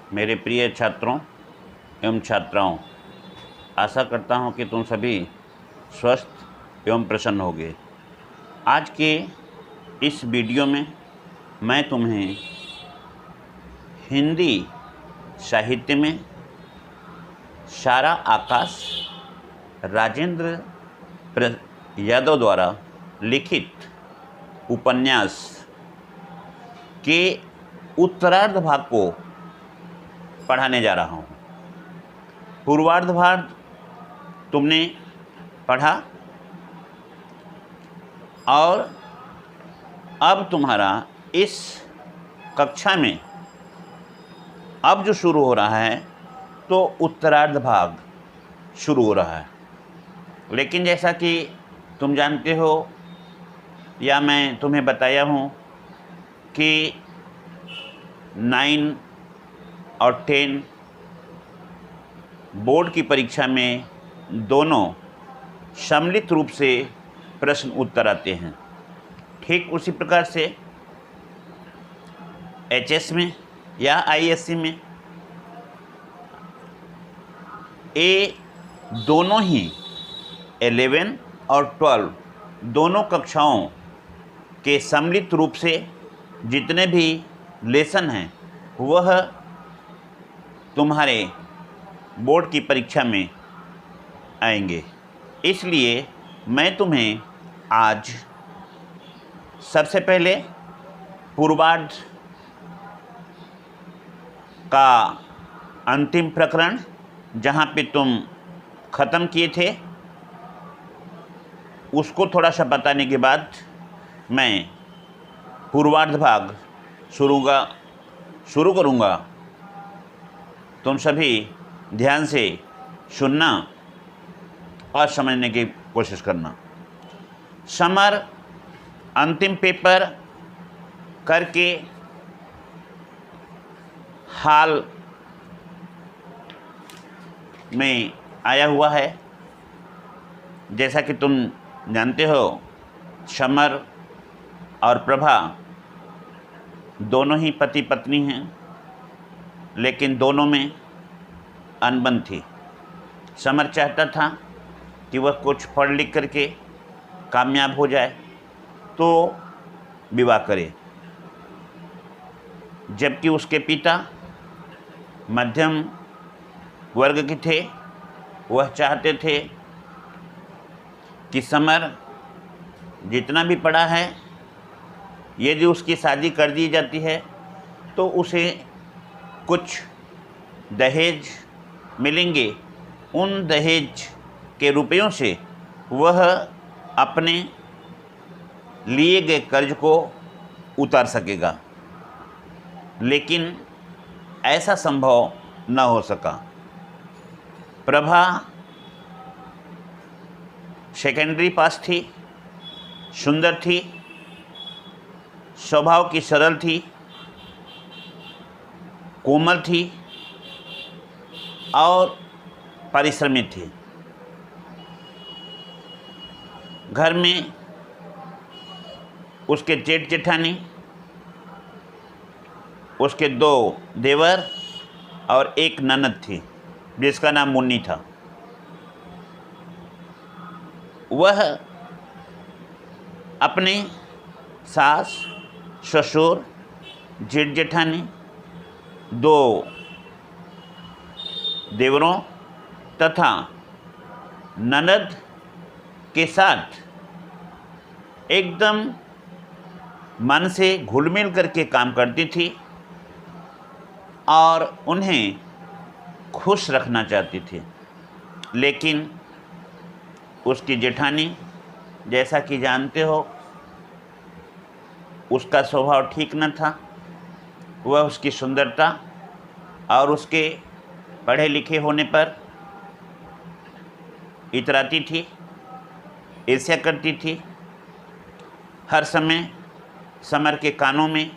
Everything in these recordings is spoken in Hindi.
मेरे प्रिय छात्रों एवं छात्राओं, आशा करता हूं कि तुम सभी स्वस्थ एवं प्रसन्न होगे। आज के इस वीडियो में मैं तुम्हें हिंदी साहित्य में सारा आकाश राजेंद्र यादव द्वारा लिखित उपन्यास के उत्तरार्ध भाग को पढ़ाने जा रहा हूँ। पूर्वार्ध भाग तुमने पढ़ा और अब तुम्हारा इस कक्षा में अब जो शुरू हो रहा है तो उत्तरार्ध भाग शुरू हो रहा है। लेकिन जैसा कि तुम जानते हो या मैं तुम्हें बताया हूँ कि 9 और 10 बोर्ड की परीक्षा में दोनों सम्मिलित रूप से प्रश्न उत्तर आते हैं। ठीक उसी प्रकार से एचएस में या आईएससी में दोनों ही 11 और 12 दोनों कक्षाओं के सम्मिलित रूप से जितने भी लेसन हैं वह तुम्हारे बोर्ड की परीक्षा में आएंगे। इसलिए मैं तुम्हें आज सबसे पहले पूर्वार्ध का अंतिम प्रकरण जहाँ पे तुम ख़त्म किए थे उसको थोड़ा सा बताने के बाद मैं पूर्वार्ध भाग शुरू करूँगा। तुम सभी ध्यान से सुनना और समझने की कोशिश करना। समर अंतिम पेपर करके हाल में आया हुआ है। जैसा कि तुम जानते हो समर और प्रभा दोनों ही पति पत्नी हैं, लेकिन दोनों में अनबन थी। समर चाहता था कि वह कुछ पढ़ लिख करके कामयाब हो जाए तो विवाह करे, जबकि उसके पिता मध्यम वर्ग के थे। वह चाहते थे कि समर जितना भी पढ़ा है यदि उसकी शादी कर दी जाती है तो उसे कुछ दहेज मिलेंगे। उन दहेज के रुपयों से वह अपने लिए गए कर्ज को उतार सकेगा, लेकिन ऐसा संभव न हो सका। प्रभा सेकेंडरी पास थी, सुंदर थी, स्वभाव की सरल थी, कोमल थी और परिश्रमी थी। घर में उसके जेठ जेठानी, उसके 2 देवर और एक ननद थी जिसका नाम मुन्नी था। वह अपने सास, ससुर, जेठ जेठानी, 2 देवरों तथा ननद के साथ एकदम मन से घुल मिल करके काम करती थी और उन्हें खुश रखना चाहती थी। लेकिन उसकी जेठानी, जैसा कि जानते हो, उसका स्वभाव ठीक न था। वह उसकी सुंदरता और उसके पढ़े लिखे होने पर इतराती थी, ईर्ष्या करती थी। हर समय समर के कानों में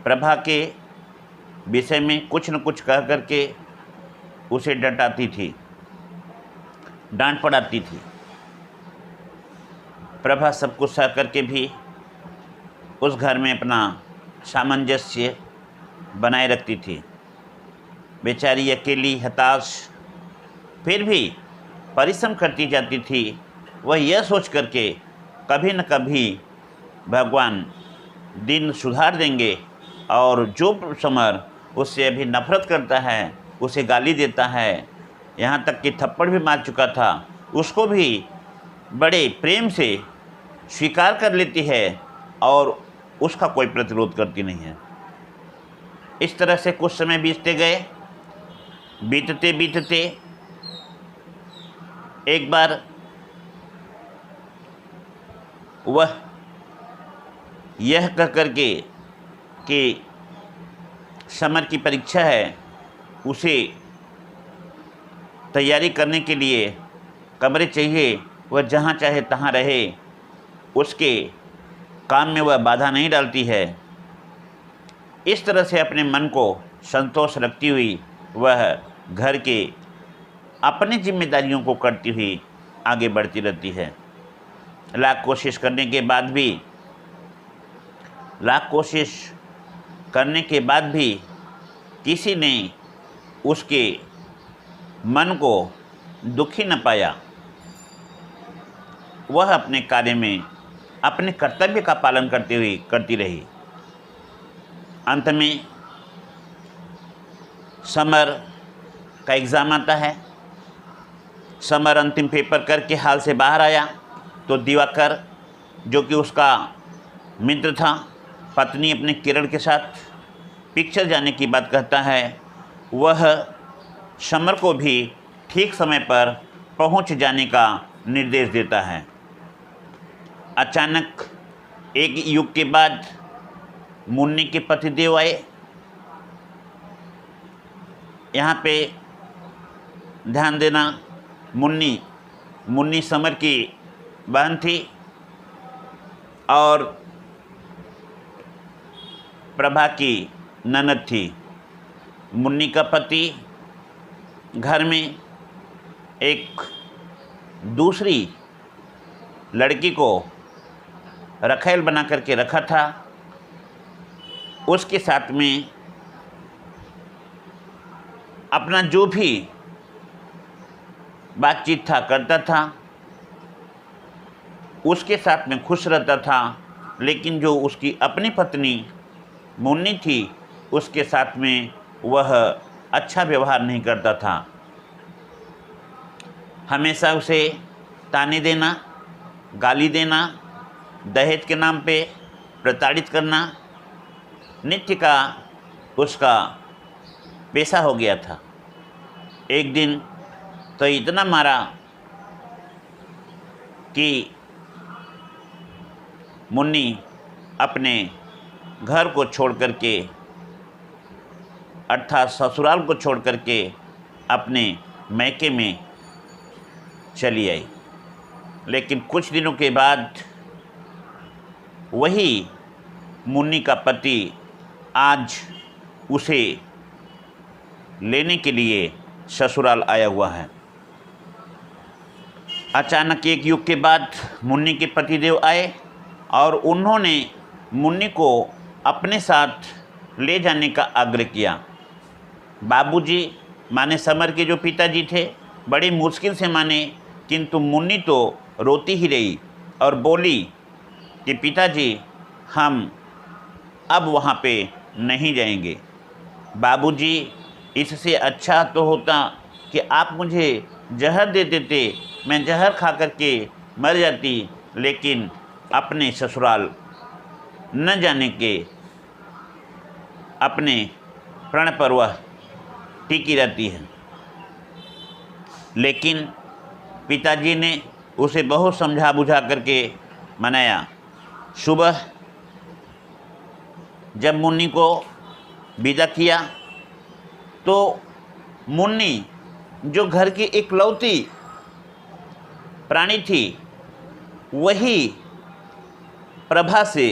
प्रभा के विषय में कुछ न कुछ कह करके उसे डटाती थी, डांट पड़ाती थी। प्रभा सब कुछ सह करके भी उस घर में अपना सामंजस्य बनाए रखती थी। बेचारी अकेली हताश फिर भी परिश्रम करती जाती थी। वह यह सोच करके कभी न कभी भगवान दिन सुधार देंगे और जो समर उससे अभी नफरत करता है, उसे गाली देता है, यहाँ तक कि थप्पड़ भी मार चुका था, उसको भी बड़े प्रेम से स्वीकार कर लेती है और उसका कोई प्रतिरोध करती नहीं है। इस तरह से कुछ समय बीतते गए। बीतते बीतते एक बार वह यह कह करके कि समर की परीक्षा है, उसे तैयारी करने के लिए कमरे चाहिए, वह जहाँ चाहे तहाँ रहे, उसके काम में वह बाधा नहीं डालती है। इस तरह से अपने मन को संतोष रखती हुई वह घर के अपनी जिम्मेदारियों को करती हुई आगे बढ़ती रहती है। लाख कोशिश करने के बाद भी किसी ने उसके मन को दुखी न पाया। वह अपने कार्य में अपने कर्तव्य का पालन करती रही। अंत में समर का एग्ज़ाम आता है। समर अंतिम पेपर करके हाल से बाहर आया तो दिवाकर, जो कि उसका मित्र था, पत्नी अपने किरण के साथ पिक्चर जाने की बात कहता है। वह समर को भी ठीक समय पर पहुंच जाने का निर्देश देता है। अचानक एक युग के बाद मुन्नी के पतिदेव आए। यहाँ पे ध्यान देना, मुन्नी समर की बहन थी और प्रभा की ननद थी। मुन्नी का पति घर में एक दूसरी लड़की को रखैल बना करके रखा था। उसके साथ में अपना जो भी बातचीत था करता था, उसके साथ में खुश रहता था। लेकिन जो उसकी अपनी पत्नी मुन्नी थी, उसके साथ में वह अच्छा व्यवहार नहीं करता था। हमेशा उसे ताने देना, गाली देना, दहेज के नाम पे प्रताड़ित करना नित्य का उसका पेशा हो गया था। एक दिन तो इतना मारा कि मुन्नी अपने घर को छोड़ करके, अर्थात ससुराल को छोड़ करके अपने मैके में चली आई। लेकिन कुछ दिनों के बाद वही मुन्नी का पति आज उसे लेने के लिए ससुराल आया हुआ है। अचानक एक युग के बाद मुन्नी के पतिदेव आए और उन्होंने मुन्नी को अपने साथ ले जाने का आग्रह किया। बाबूजी माने समर के जो पिताजी थे, बड़ी मुश्किल से माने, किंतु मुन्नी तो रोती ही रही और बोली कि पिताजी हम अब वहाँ पे नहीं जाएंगे। बाबूजी, इससे अच्छा तो होता कि आप मुझे जहर दे देते, मैं जहर खा करके मर जाती, लेकिन अपने ससुराल न जाने के अपने प्रण पर वह टिकी रहती है। लेकिन पिताजी ने उसे बहुत समझा बुझा करके मनाया। सुबह जब मुन्नी को विदा किया तो मुन्नी, जो घर की इकलौती प्राणी थी, वही प्रभा से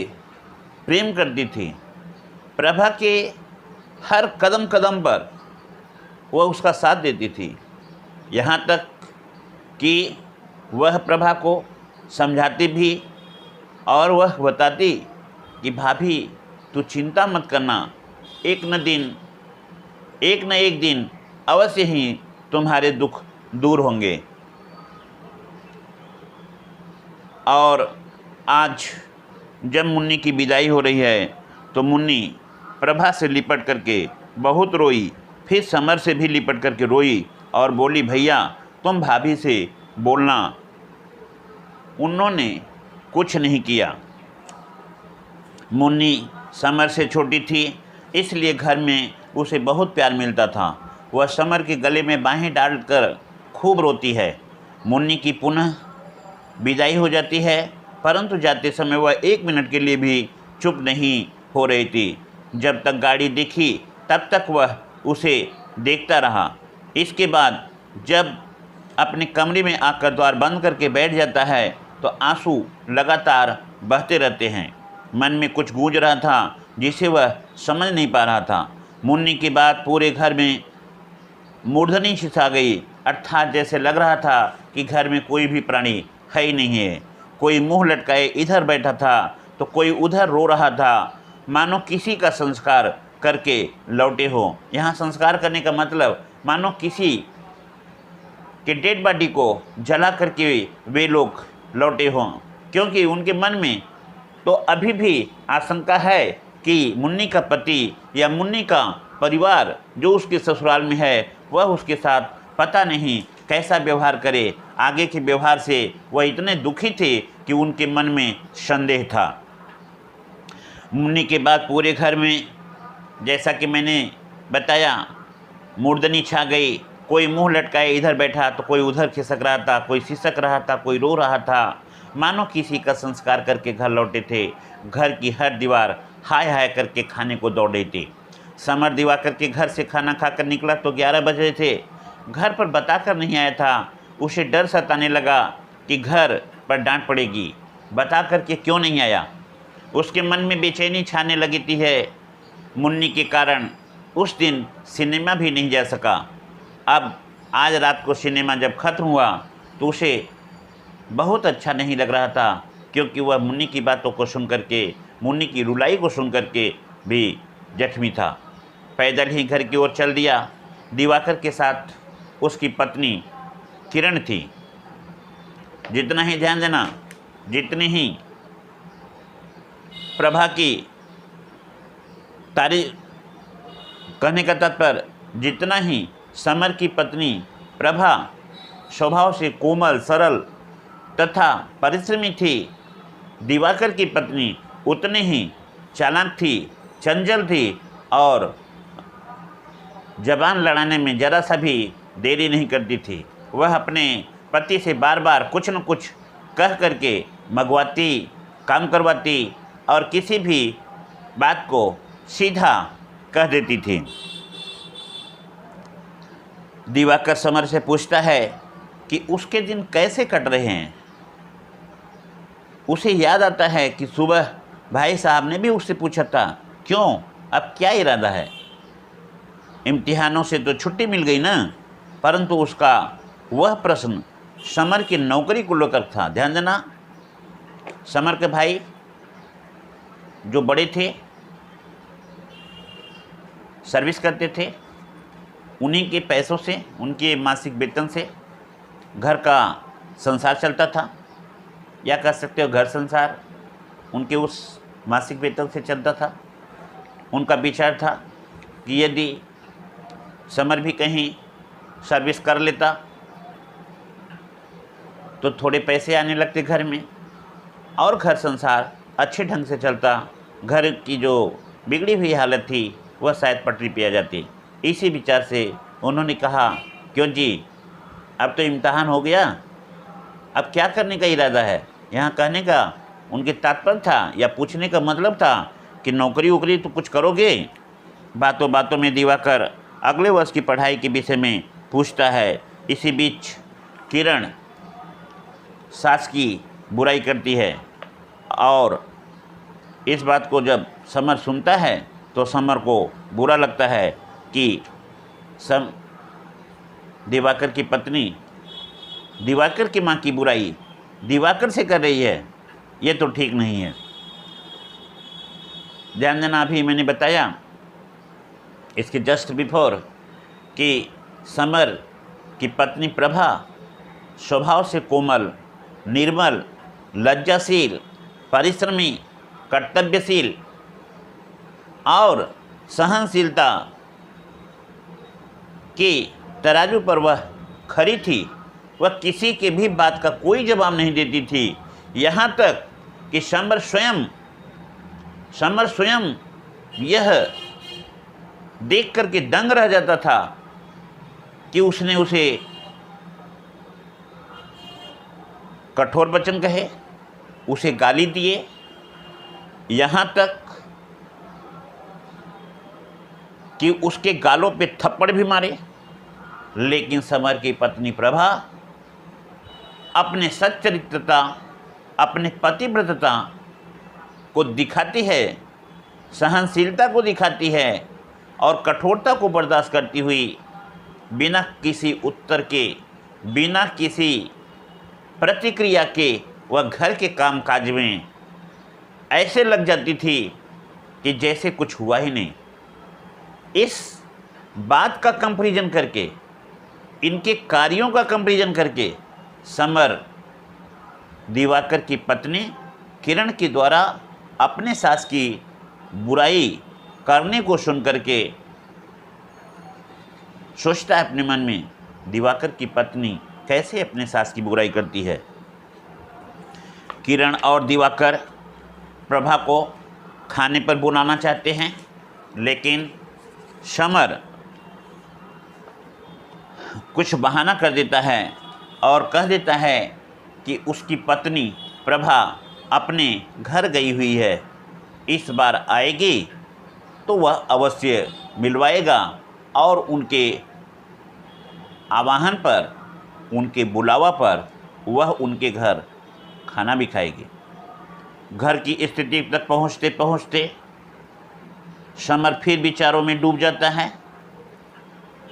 प्रेम करती थी। प्रभा के हर कदम कदम पर वह उसका साथ देती थी। यहाँ तक कि वह प्रभा को समझाती भी और वह बताती कि भाभी तू चिंता मत करना, एक न एक दिन अवश्य ही तुम्हारे दुख दूर होंगे। और आज जब मुन्नी की विदाई हो रही है तो मुन्नी प्रभा से लिपट करके बहुत रोई, फिर समर से भी लिपट करके रोई और बोली, भैया तुम भाभी से बोलना, उन्होंने कुछ नहीं किया। मुन्नी समर से छोटी थी, इसलिए घर में उसे बहुत प्यार मिलता था। वह समर के गले में बाहें डालकर खूब रोती है। मुन्नी की पुनः विदाई हो जाती है, परंतु जाते समय वह 1 मिनट के लिए भी चुप नहीं हो रही थी। जब तक गाड़ी दिखी तब तक वह उसे देखता रहा। इसके बाद जब अपने कमरे में आकर द्वार बंद करके बैठ जाता है तो आंसू लगातार बहते रहते हैं। मन में कुछ गूंज रहा था जिसे वह समझ नहीं पा रहा था। मुन्नी की बात पूरे घर में मूर्धनी सी छा गई, अर्थात जैसे लग रहा था कि घर में कोई भी प्राणी है ही नहीं है। कोई मुंह लटकाए इधर बैठा था तो कोई उधर रो रहा था, मानो किसी का संस्कार करके लौटे हो। यहाँ संस्कार करने का मतलब मानो किसी के डेड बॉडी को जला करके वे लोग लौटे हों, क्योंकि उनके मन में तो अभी भी आशंका है कि मुन्नी का पति या मुन्नी का परिवार जो उसके ससुराल में है वह उसके साथ पता नहीं कैसा व्यवहार करे। आगे के व्यवहार से वह इतने दुखी थे कि उनके मन में संदेह था। मुन्नी के बाद पूरे घर में, जैसा कि मैंने बताया, मूर्धनी छा गई। कोई मुंह लटकाए इधर बैठा तो कोई उधर खिसक रहा था, कोई सिसक रहा था, कोई रो रहा था, मानो किसी का संस्कार करके घर लौटे थे। घर की हर दीवार हाय हाय करके खाने को दौड़ रही थी। समर दिवाकर के घर से खाना खाकर निकला तो 11 बज रहे थे। घर पर बताकर नहीं आया था। उसे डर सताने लगा कि घर पर डांट पड़ेगी। बता कर के क्यों नहीं आया? उसके मन में बेचैनी छाने लगी थी है। मुन्नी के कारण उस दिन सिनेमा भी नहीं जा सका। अब आज रात को सिनेमा जब खत्म हुआ तो उसे बहुत अच्छा नहीं लग रहा था, क्योंकि वह मुन्नी की बातों को सुन करके, मुन्नी की रुलाई को सुन करके भी जख्मी था। पैदल ही घर की ओर चल दिया। दिवाकर के साथ उसकी पत्नी किरण थी। जितना ही ध्यान देना, जितनी ही प्रभा की तारीफ, कहने का तात्पर्य जितना ही समर की पत्नी प्रभा स्वभाव से कोमल, सरल तथा परिश्रमी थी, दिवाकर की पत्नी उतने ही चालाक थी, चंचल थी और जबान लड़ाने में जरा सा भी देरी नहीं करती थी। वह अपने पति से बार बार कुछ न कुछ कह करके मंगवाती, काम करवाती और किसी भी बात को सीधा कह देती थी। दिवाकर समर से पूछता है कि उसके दिन कैसे कट रहे हैं। उसे याद आता है कि सुबह भाई साहब ने भी उससे पूछा था, क्यों, अब क्या इरादा है? इम्तिहानों से तो छुट्टी मिल गई ना, परंतु उसका वह प्रश्न समर की नौकरी को लेकर था। ध्यान देना, समर के भाई जो बड़े थे, सर्विस करते थे, उन्हीं के पैसों से, उनके मासिक वेतन से घर का संसार चलता था, या कह सकते हो घर संसार उनके उस मासिक वेतन से चलता था। उनका विचार था कि यदि समर भी कहीं सर्विस कर लेता तो थोड़े पैसे आने लगते घर में और घर संसार अच्छे ढंग से चलता। घर की जो बिगड़ी हुई हालत थी वह शायद पटरी पे आ जाती। इसी विचार से उन्होंने कहा, क्यों जी, अब तो इम्तिहान हो गया, अब क्या करने का इरादा है? यहाँ कहने का उनके तात्पर्य था या पूछने का मतलब था कि नौकरी वोकरी तो कुछ करोगे। बातों बातों में दिवाकर अगले वर्ष की पढ़ाई के विषय में पूछता है। इसी बीच किरण सास की बुराई करती है और इस बात को जब समर सुनता है तो समर को बुरा लगता है कि दिवाकर की पत्नी दिवाकर की माँ की बुराई दिवाकर से कर रही है, ये तो ठीक नहीं है। ध्यान देना, अभी मैंने बताया इसके जस्ट बिफोर कि समर की पत्नी प्रभा स्वभाव से कोमल, निर्मल, लज्जाशील, परिश्रमी, कर्तव्यशील और सहनशीलता की तराजू पर वह खरी थी। वह किसी के भी बात का कोई जवाब नहीं देती थी, यहाँ तक कि समर स्वयं यह देख कर के दंग रह जाता था कि उसने उसे कठोर वचन कहे, उसे गाली दिए, यहाँ तक कि उसके गालों पे थप्पड़ भी मारे। लेकिन समर की पत्नी प्रभा अपने सच्चरित्रता, अपने पतिव्रतता को दिखाती है, सहनशीलता को दिखाती है और कठोरता को बर्दाश्त करती हुई बिना किसी उत्तर के, बिना किसी प्रतिक्रिया के वह घर के कामकाज में ऐसे लग जाती थी कि जैसे कुछ हुआ ही नहीं। इस बात का कंपैरिजन करके, इनके कार्यों का कंपैरिजन करके समर दिवाकर की पत्नी किरण के द्वारा अपने सास की बुराई करने को सुन करके सोचता है अपने मन में, दिवाकर की पत्नी कैसे अपने सास की बुराई करती है। किरण और दिवाकर प्रभा को खाने पर बुलाना चाहते हैं, लेकिन समर कुछ बहाना कर देता है और कह देता है कि उसकी पत्नी प्रभा अपने घर गई हुई है, इस बार आएगी तो वह अवश्य मिलवाएगा और उनके आवाहन पर, उनके बुलावा पर वह उनके घर खाना भी खाएगी। घर की स्थिति तक पहुँचते पहुँचते समर फिर विचारों में डूब जाता है।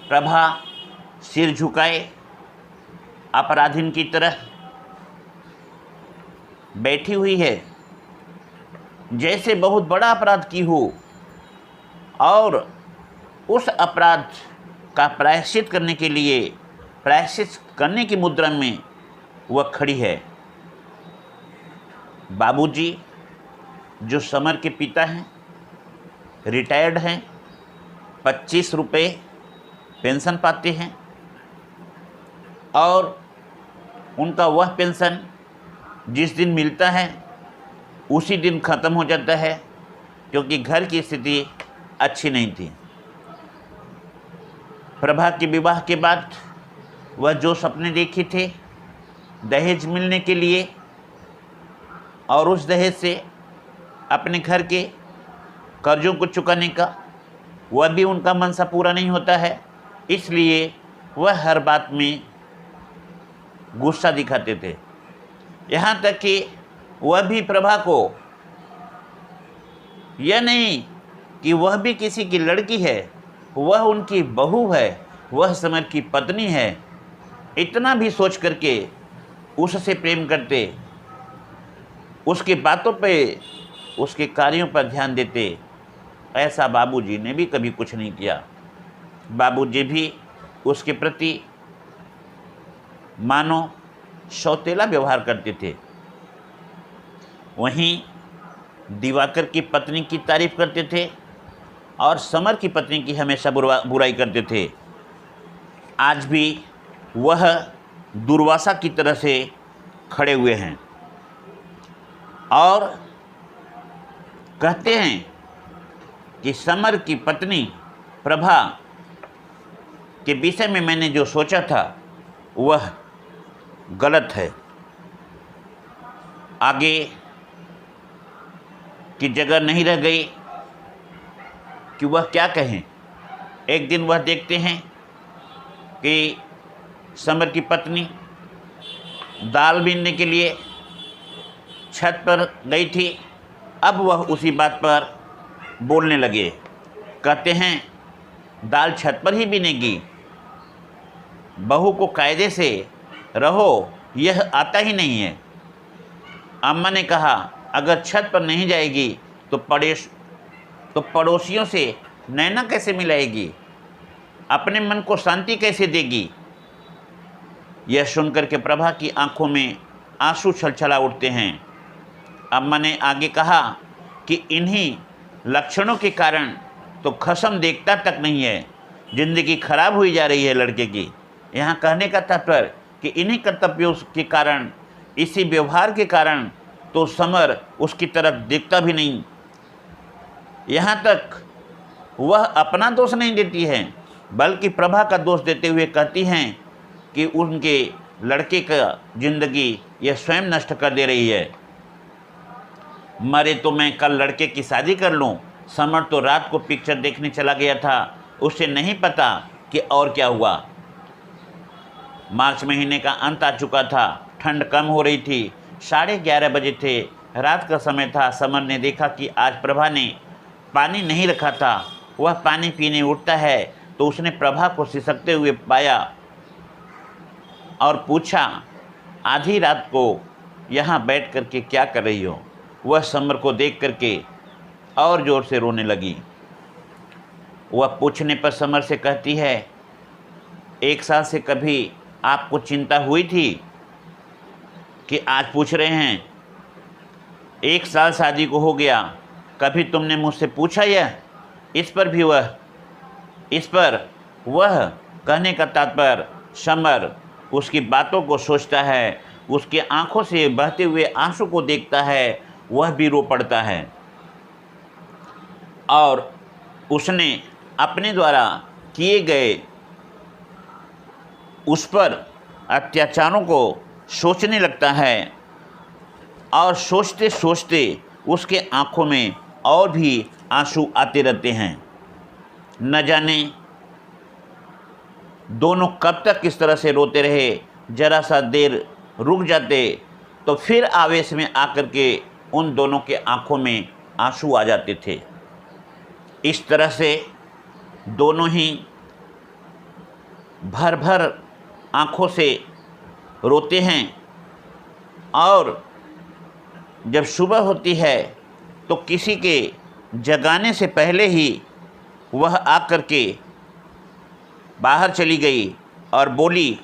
प्रभा सिर झुकाए अपराधीन की तरह बैठी हुई है, जैसे बहुत बड़ा अपराध की हो और उस अपराध का प्रायश्चित करने के लिए, प्रायश्चित करने की मुद्रा में वह खड़ी है। बाबूजी जो समर के पिता हैं, रिटायर्ड हैं, 25 रुपये पेंशन पाते हैं और उनका वह पेंशन जिस दिन मिलता है उसी दिन ख़त्म हो जाता है, क्योंकि घर की स्थिति अच्छी नहीं थी। प्रभा के विवाह के बाद वह जो सपने देखे थे दहेज मिलने के लिए और उस दहेज से अपने घर के कर्जों को चुकाने का, वह भी उनका मनसा पूरा नहीं होता है। इसलिए वह हर बात में गुस्सा दिखाते थे, यहाँ तक कि वह भी प्रभा को यह नहीं कि वह भी किसी की लड़की है, वह उनकी बहू है, वह समर की पत्नी है, इतना भी सोच करके उससे प्रेम करते, उसकी बातों पे, उसके कार्यों पर ध्यान देते। ऐसा बाबूजी ने भी कभी कुछ नहीं किया। बाबूजी भी उसके प्रति मानो सौतेला व्यवहार करते थे। वहीं दिवाकर की पत्नी की तारीफ करते थे और समर की पत्नी की हमेशा बुराई करते थे। आज भी वह दुर्वासा की तरह से खड़े हुए हैं और कहते हैं कि समर की पत्नी प्रभा के विषय में मैंने जो सोचा था वह गलत है। आगे की जगह नहीं रह गई कि वह क्या कहें। एक दिन वह देखते हैं कि समर की पत्नी दाल बीनने के लिए छत पर गई थी। अब वह उसी बात पर बोलने लगे, कहते हैं दाल छत पर ही बीनेगी, बहू को कायदे से रहो यह आता ही नहीं है। अम्मा ने कहा अगर छत पर नहीं जाएगी तो पड़ोसियों से नैना कैसे मिलाएगी, अपने मन को शांति कैसे देगी। यह सुनकर के प्रभा की आंखों में आंसू छलछला उठते हैं। अम्मा ने आगे कहा कि इन्हीं लक्षणों के कारण तो खसम देखता तक नहीं है, ज़िंदगी खराब हुई जा रही है लड़के की। यहाँ कहने का तात्पर्य कि इन्हीं कर्तव्यों के कारण, इसी व्यवहार के कारण तो समर उसकी तरफ देखता भी नहीं। यहाँ तक वह अपना दोष नहीं देती है, बल्कि प्रभा का दोष देते हुए कहती हैं कि उनके लड़के का ज़िंदगी यह स्वयं नष्ट कर दे रही है। मरे तो मैं कल लड़के की शादी कर लूं। समर तो रात को पिक्चर देखने चला गया था, उसे नहीं पता कि और क्या हुआ। मार्च महीने का अंत आ चुका था, ठंड कम हो रही थी, 11:30 बजे थे, रात का समय था। समर ने देखा कि आज प्रभा ने पानी नहीं रखा था। वह पानी पीने उठता है तो उसने प्रभा को सिसकते हुए पाया और पूछा, आधी रात को यहाँ बैठ करके क्या कर रही हो। वह समर को देख करके और ज़ोर से रोने लगी। वह पूछने पर समर से कहती है, 1 साल से कभी आपको चिंता हुई थी कि आज पूछ रहे हैं? 1 साल शादी को हो गया, कभी तुमने मुझसे पूछा यह? इस पर वह कहने का तात्पर्य समर उसकी बातों को सोचता है, उसकी आंखों से बहते हुए आंसू को देखता है, वह भी रो पड़ता है और उसने अपने द्वारा किए गए उस पर अत्याचारों को सोचने लगता है और सोचते सोचते उसके आंखों में और भी आंसू आते रहते हैं। न जाने दोनों कब तक इस तरह से रोते रहे। जरा सा देर रुक जाते तो फिर आवेश में आकर के उन दोनों के आंखों में आंसू आ जाते थे। इस तरह से दोनों ही भर भर आंखों से रोते हैं और जब सुबह होती है तो किसी के जगाने से पहले ही वह आकर के बाहर चली गई और बोली,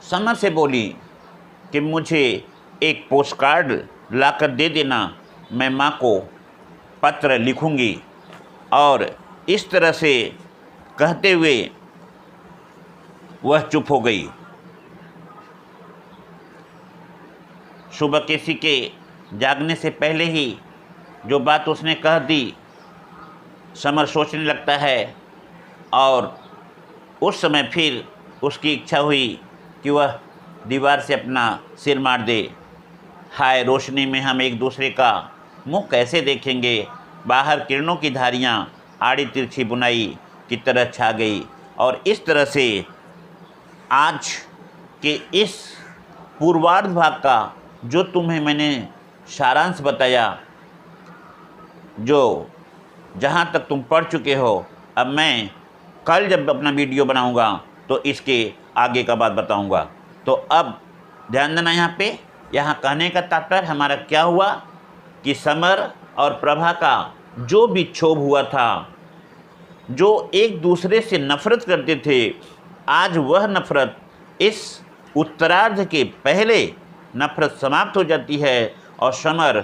समर से बोली कि मुझे एक पोस्टकार्ड लाकर दे देना, मैं माँ को पत्र लिखूंगी। और इस तरह से कहते हुए वह चुप हो गई। सुबह किसी के जागने से पहले ही जो बात उसने कह दी, समर सोचने लगता है और उस समय फिर उसकी इच्छा हुई कि वह दीवार से अपना सिर मार दे। हाय, रोशनी में हम एक दूसरे का मुंह कैसे देखेंगे। बाहर किरणों की धारियाँ आड़ी तिरछी बुनाई की तरह छा गई। और इस तरह से आज के इस पूर्वार्ध भाग का जो तुम्हें मैंने सारांश बताया, जो जहाँ तक तुम पढ़ चुके हो, अब मैं कल जब अपना वीडियो बनाऊंगा तो इसके आगे का बात बताऊंगा। तो अब ध्यान देना यहाँ कहने का तात्पर्य हमारा क्या हुआ कि समर और प्रभा का जो विक्षोभ हुआ था, जो एक दूसरे से नफरत करते थे, आज वह नफरत इस उत्तरार्ध के पहले नफरत समाप्त हो जाती है और समर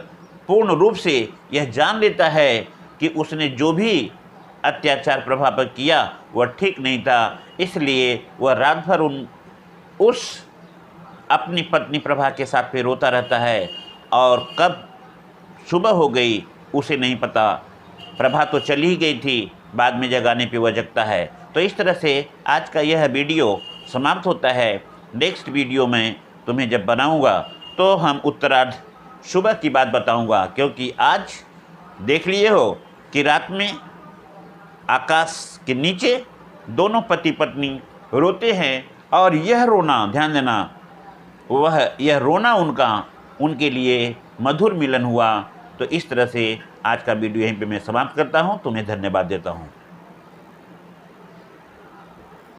पूर्ण रूप से यह जान लेता है कि उसने जो भी अत्याचार प्रभा पर किया वह ठीक नहीं था। इसलिए वह रात भर उस अपनी पत्नी प्रभा के साथ पे रोता रहता है और कब सुबह हो गई उसे नहीं पता। प्रभा तो चली ही गई थी, बाद में जगाने पे वह जगता है। तो इस तरह से आज का यह वीडियो समाप्त होता है। नेक्स्ट वीडियो में तुम्हें जब बनाऊंगा तो हम उत्तरार्ध सुबह की बात बताऊंगा, क्योंकि आज देख लिए हो कि रात में आकाश के नीचे दोनों पति पत्नी रोते हैं और यह रोना, ध्यान देना, यह रोना उनके लिए मधुर मिलन हुआ। तो इस तरह से आज का वीडियो यहीं पे मैं समाप्त करता हूँ। तुम्हें धन्यवाद देता हूँ।